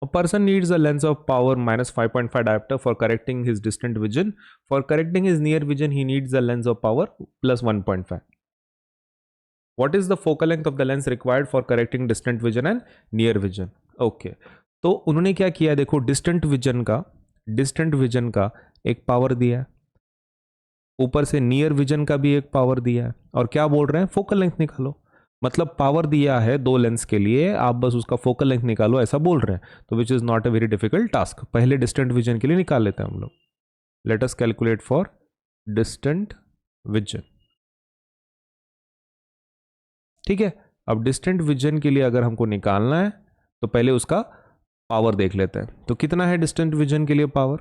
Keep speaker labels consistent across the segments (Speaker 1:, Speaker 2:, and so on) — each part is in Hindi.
Speaker 1: A person needs a lens of power -5.5 diopter for correcting his distant vision. For correcting his near vision, he needs a lens of power +1.5. What is the focal length of the lens required for correcting distant vision and near vision? Okay, तो उन्होंने क्या किया, देखो डिस्टेंट विजन का एक पावर दिया है, ऊपर से नियर विजन का भी एक पावर दिया है, और क्या बोल रहे हैं, फोकल लेंथ निकालो। मतलब पावर दिया है दो लेंस के लिए, आप बस उसका फोकल लेंथ निकालो, ऐसा बोल रहे हैं। तो which is not a very difficult task. पहले डिस्टेंट विजन के लिए निकाल लेते हैं हम लोग। Let us calculate for distant vision. ठीक है, अब डिस्टेंट विजन के लिए अगर हमको निकालना है तो पहले उसका पावर देख लेते हैं। तो कितना है डिस्टेंट विजन के लिए पावर?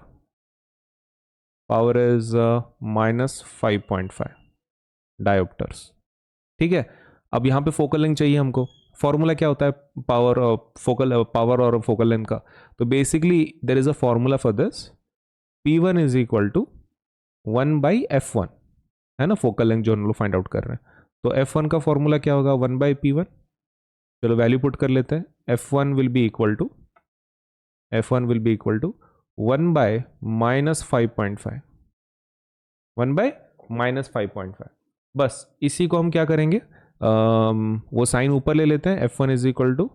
Speaker 1: Power is -5.5 dioptres. ठीक है, अब यहाँ पे फोकल लेंथ चाहिए हमको। फॉर्मूला क्या होता है पावर और फोकल लेंथ का? तो basically there is a formula for this, P1 is equal to 1/f1, है ना, फोकल लेंथ जो हम लोग फाइंड आउट कर रहे हैं। तो F1 का फॉर्मूला क्या होगा? 1/P1। चलो वैल्यू पुट कर लेते हैं। F1 will be equal to 1/-5.5, 1/-5.5। बस इसी को हम क्या करेंगे, वो साइन ऊपर ले लेते हैं। F1 is equal to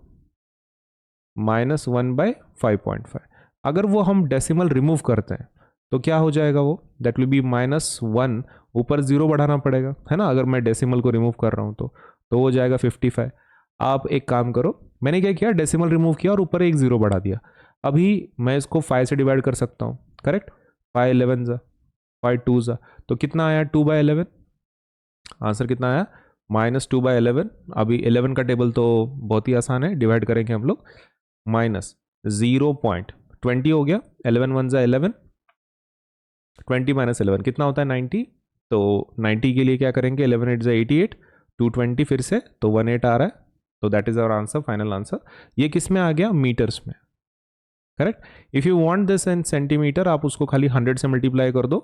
Speaker 1: -1/5.5। अगर वो हम डेसिमल रिमूव करते हैं तो क्या हो जाएगा वो? दैट विल बी -1, ऊपर 0 बढ़ाना पड़ेगा, है ना। अगर मैं डेसिमल को रिमूव कर रहा हूँ तो हो जाएगा 55। आप एक काम करो, मैंने क्या किया, डेसिमल रिमूव किया और ऊपर एक 0 बढ़ा दिया। अभी मैं इसको 5 से डिवाइड कर सकता हूँ, करेक्ट। 5 11 जा, 5 2 जा, तो कितना आया? 2/11। आंसर कितना आया? -2/11। अभी 11 का टेबल तो बहुत ही आसान है, डिवाइड करेंगे हम लोग। -0.20 हो गया, 11 1 जा 11, 20 - 11 कितना होता है? 90। तो 90 के लिए क्या करेंगे? 11 8 जा 88, 220 फिर से, तो 18 आ रहा है। तो that is our answer, final answer. ये किस में आ गया? मीटर्स में, correct. If you want this in centimetre, आप उसको खाली 100 से मल्टीप्लाई कर दो।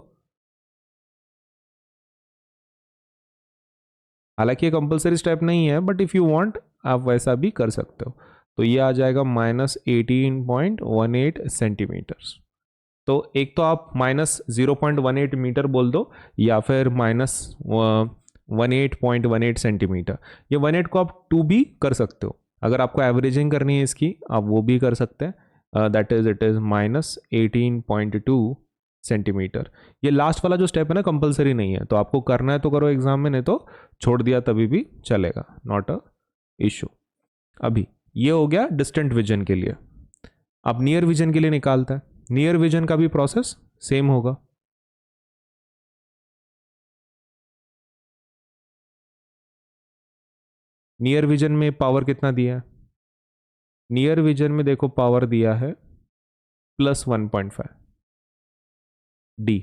Speaker 1: हालांकि ये कंपलसरी स्टेप नहीं है, बट इफ यू वांट आप वैसा भी कर सकते हो। तो ये आ जाएगा -18.18 सेंटीमीटर्स। तो एक तो आप -0.18 मीटर बोल दो, या फिर -18.18 सेंटीमीटर। ये 18 को आप 2 भी कर सकते हो। अगर आपको एवरेजिंग करनी है इसकी, आप वो भी कर सकते हैं। That is it is -18.2 centimetre. ये लास्ट वाला जो स्टेप है ना, कंपलसरी नहीं है, तो आपको करना है तो करो एग्जाम में, नहीं तो छोड़ दिया तभी भी चलेगा, नॉट अ इशू। अभी ये हो गया डिस्टेंट विजन के लिए। अब नियर विजन के लिए निकालता है। नियर विजन का भी प्रोसेस सेम होगा। नियर विजन में पावर कितना दिया है? नियर विजन में देखो पावर दिया है +1.5 D।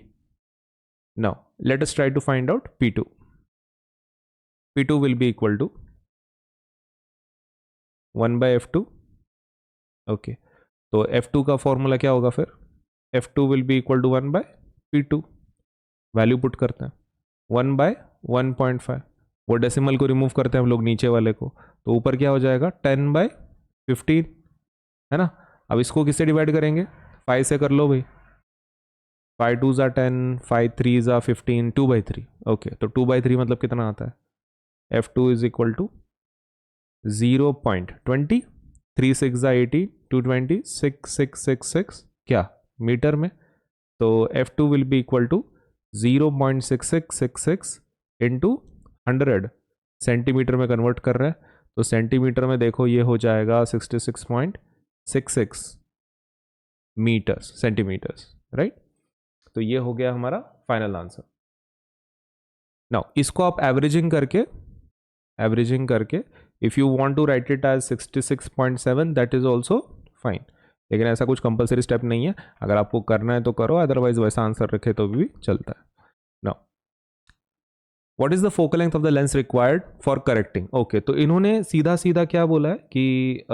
Speaker 1: Now let us try to find out P2। P2 will be equal to 1/f2। Okay, तो f2 का फॉर्मूला क्या होगा फिर? f2 will be equal to 1/P2। Value put करते हैं, 1/1.5। वो डेसिमल को रिमूव करते हैं हम लोग, नीचे वाले को, तो ऊपर क्या हो जाएगा? 10/15, है ना। अब इसको किससे डिवाइड करेंगे? 5 से कर लो भाई। 5 2 ज़ा 10, 5 3 ज़ा 15, 2/3। ओके, तो 2/3 मतलब कितना आता है? F2 इज इक्वल टू 0.20, 3 6 ज़ा 18, 220, 6666 क्या मीटर में? तो F2 will be equal to 0.6666 into 100 centimetre में कन्वर्ट कर रहे हैं। तो सेंटीमीटर में देखो ये हो जाएगा 66.66 मीटर्स, सेंटीमीटर्स, राइट। तो ये हो गया हमारा फाइनल आंसर। नाउ इसको आप एवरेजिंग करके if you want to write it as 66.7 that is also fine, लेकिन ऐसा कुछ कंपलसरी स्टेप नहीं है। अगर आपको करना है तो करो, अदरवाइज वैसा आंसर रखे तो भी चलता है। Now what is the focal length of the lens required for correcting? Okay, तो इन्होंने सीधा सीधा क्या बोला है कि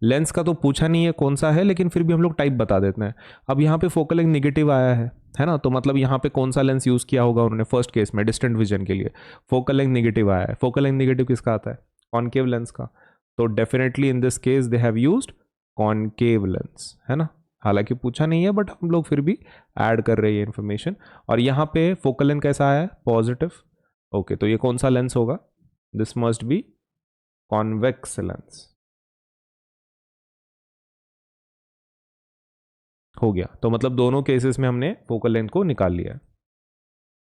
Speaker 1: लेंस का तो पूछा नहीं है कौन सा है, लेकिन फिर भी हम लोग टाइप बता देते हैं। अब यहाँ पे फोकल लेंथ नेगेटिव आया है ना, तो मतलब यहाँ पे कौन सा लेंस यूज़ किया होगा उन्होंने फर्स्ट केस में डिस्टेंट विजन के लिए? फोकल लेंथ नेगेटिव आया है। फोकल लेंथ नेगेटिव किसका आता है? कॉनकेव लेंस का। तो definitely in this case they have used concave lens, है ना। हालांकि पूछा नहीं है बट हम लोग फिर भी ऐड कर रहे हैं इंफॉर्मेशन। और यहाँ पे फोकल लेंथ कैसा आया है, पॉजिटिव। ओके, तो ये कौन सा लेंस होगा, this must be convex lens. हो गया, तो मतलब दोनों केसेस में हमने फोकल लेंथ को निकाल लिया है।